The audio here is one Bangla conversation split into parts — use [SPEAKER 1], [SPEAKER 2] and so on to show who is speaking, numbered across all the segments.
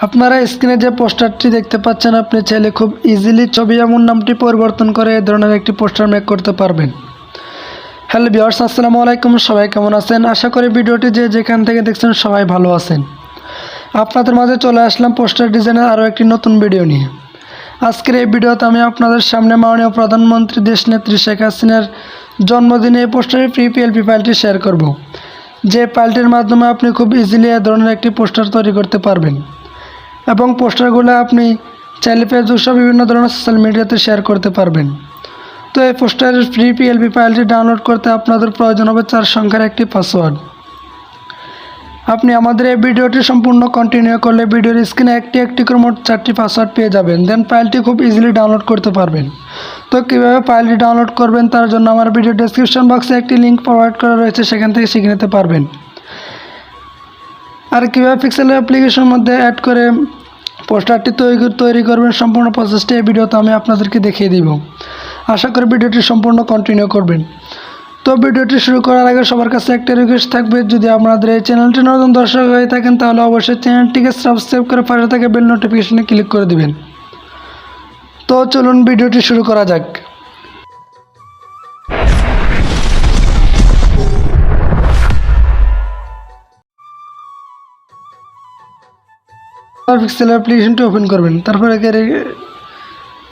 [SPEAKER 1] আপনারা স্ক্রিনে যে পোস্টারটি দেখতে পাচ্ছেন, আপনি চাইলে খুব ইজিলি ছবি এমন নামটি পরিবর্তন করে এই ধরনের একটি পোস্টার মেক করতে পারবেন। হ্যালো ভিউয়ার্স, আসসালামু আলাইকুম। সবাই কেমন আছেন? আশা করি ভিডিওটি যেখান থেকে দেখছেন সবাই ভালো আছেন। আপনাদের মাঝে চলে আসলাম পোস্টার ডিজাইনের আরও একটি নতুন ভিডিও নিয়ে। আজকের এই ভিডিওতে আমি আপনাদের সামনে মাননীয় প্রধানমন্ত্রী দেশনেত্রী শেখ হাসিনার জন্মদিনে এই পোস্টারের ফ্রি পিএলপি ফাইলটি শেয়ার করব, যে ফাইলটির মাধ্যমে আপনি খুব ইজিলি এই ধরনের একটি পোস্টার তৈরি করতে পারবেন এবং পোস্টারগুলো আপনি চাইলে ফেসবুক সহ বিভিন্ন ধরনের সোশ্যাল মিডিয়াতে শেয়ার করতে পারবেন। তো এই পোস্টারের ফ্রি পিএলপি ফাইলটি ডাউনলোড করতে আপনাদের প্রয়োজন হবে 4 সংখ্যার একটি পাসওয়ার্ড। আপনি আমাদের এই ভিডিওটি সম্পূর্ণ কন্টিনিউ করলে ভিডিওর স্ক্রিনে একটি করে মোট 4টি পাসওয়ার্ড পেয়ে যাবেন। দেন ফাইলটি খুব ইজিলি ডাউনলোড করতে পারবেন। তো কীভাবে ফাইলটি ডাউনলোড করবেন তার জন্য আমার ভিডিও ডেসক্রিপশন বক্সে একটি লিঙ্ক প্রোভাইড করা রয়েছে, সেখান থেকে শিখে নিতে পারবেন। আর কীভাবে পিক্সেল অ্যাপ্লিকেশনের মধ্যে অ্যাড করে পোস্টারটি তৈরি করবেন সম্পূর্ণ প্রসেসটি এই ভিডিওতে আমি আপনাদেরকে দেখিয়ে দিব। আশা করি ভিডিওটি সম্পূর্ণ কন্টিনিউ করবেন। তো ভিডিওটি শুরু করার আগে সবার কাছে একটা রিকোয়েস্ট থাকবে, যদি আপনাদের এই চ্যানেলটি নতুন দর্শক হয়ে থাকেন তাহলে অবশ্যই চ্যানেলটিকে সাবস্ক্রাইব করে পাশে থাকা বেল নোটিফিকেশনে ক্লিক করে দিবেন। তো চলুন ভিডিওটি শুরু করা যাক। পিক্সেল অ্যাপ্লিকেশনটি ওপেন করবেন, তারপরে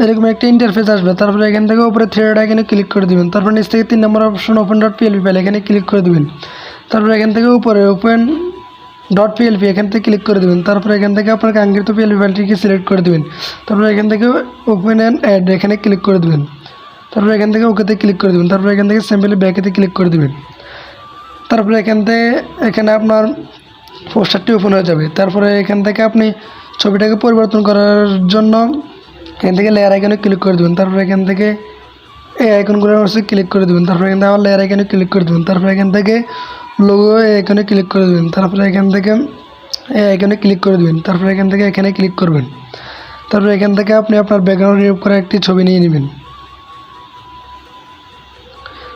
[SPEAKER 1] এরকম একটা ইন্টারফেস আসবে। তারপরে এখান থেকে উপরে থ্রেড আইকনে ক্লিক করে দিবেন। তারপর নিচ থেকে 3 নম্বর option open dot PLP file, এখানে ক্লিক করে দিবেন। তারপরে এখান থেকে উপরে ওপেন ডট পিএলপি এখান থেকে ক্লিক করে দেবেন। তারপরে এখান থেকে আপনার কাঙ্ক্ষিত পিএলপি ফাইলটিকে সিলেক্ট করে দেবেন। তারপরে এখান থেকে ওপেন অ্যান্ড অ্যাড এখানে ক্লিক করে দেবেন। তারপরে এখান থেকে ওকেতে ক্লিক করে দেবেন। তারপরে এখান থেকে সিম্পলি ব্যাকেতে ক্লিক করে দেবেন। তারপরে এখানে আপনার পোস্টারটি ওপেন হয়ে যাবে। তারপরে এখান থেকে আপনি ছবিটাকে পরিবর্তন করার জন্য এখান থেকে লেয়ার আইকনে ক্লিক করে দেবেন। তারপরে এখান থেকে এই আইকনগুলোর অবশ্যই ক্লিক করে দেবেন। তারপরে এখান থেকে আবার লেয়ার আইকনে ক্লিক করে দেবেন। তারপরে এখান থেকে লোগো আইকনে ক্লিক করে দেবেন। তারপরে এখান থেকে এই আইকনে ক্লিক করে দেবেন। তারপরে এখান থেকে এখানে ক্লিক করবেন। তারপরে এখান থেকে আপনি আপনার ব্যাকগ্রাউন্ড রিমুভ করা একটি ছবি নিয়ে নেবেন।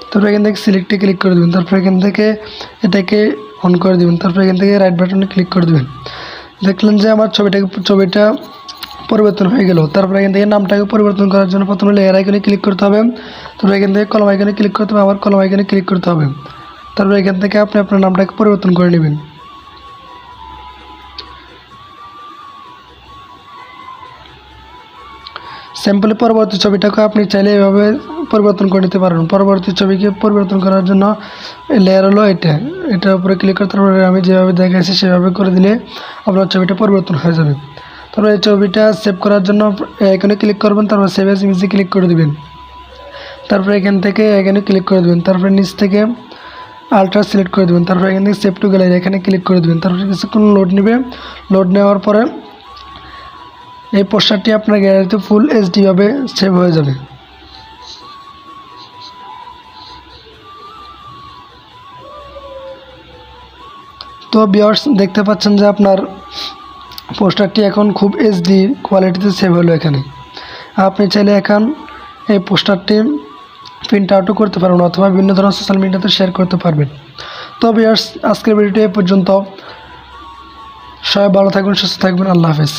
[SPEAKER 1] তারপরে এখান থেকে সিলেক্টে ক্লিক করে দেবেন। তারপরে এখান থেকে এটাকে অন করে দেবেন। তারপরে এখান থেকে রাইট বাটনে ক্লিক করে দেবেন। দেখলেন যে আমার ছবিটা পরিবর্তন হয়ে গেল। তারপরে এখান থেকে নামটাকে পরিবর্তন করার জন্য প্রথমে লেয়ার আইকনে ক্লিক করতে হবে। তারপরে এখান থেকে কলম আইকনে ক্লিক করতে হবে, আবার কলম আইকনে ক্লিক করতে হবে। তারপরে এখান থেকে আপনি আপনার নামটাকে পরিবর্তন করে নেবেন। সিম্পলি পরবর্তী ছবিটাকে আপনি চাইলে এভাবে পরিবর্তন করে নিতে পারবেন। পরবর্তী ছবিকে পরিবর্তন করার জন্য লেয়ার হলো এটার উপরে ক্লিক করতে পারবেন। আমি যেভাবে দেখাইছি সেভাবে করে দিলে আপনার ছবিটা পরিবর্তন হয়ে যাবে। তারপরে এই ছবিটা সেভ করার জন্য এখানে ক্লিক করবেন। তারপর সেভ এজ ইমেজে ক্লিক করে দেবেন। তারপরে এখান থেকে এখানে ক্লিক করে দেবেন। তারপরে নিচ থেকে আলট্রা সিলেক্ট করে দেবেন। তারপরে এখান থেকে সেভ টু গ্যালারি এখানে ক্লিক করে দেবেন। তারপরে কিছুক্ষণ লোড নেবে। লোড নেওয়ার পরে এই পোস্টারটি আপনার গ্যালারিতে ফুল এইচডি ভাবে সেভ হয়ে যাবে। তো ভিউয়ার্স, দেখতে পাচ্ছেন যে আপনার পোস্টারটি এখন খুব এইচডি কোয়ালিটিতে সেভ হলো। এখানে আপনি চাইলে এখন এই পোস্টারটি প্রিন্ট আউটও করতে পারবেন অথবা বিভিন্ন ধরনের সোশ্যাল মিডিয়াতে শেয়ার করতে পারবেন। তো ভিউয়ার্স, আজকের ভিডিওটি এই পর্যন্ত। সবাই ভালো থাকবেন, সুস্থ থাকবেন। আল্লাহ হাফেজ।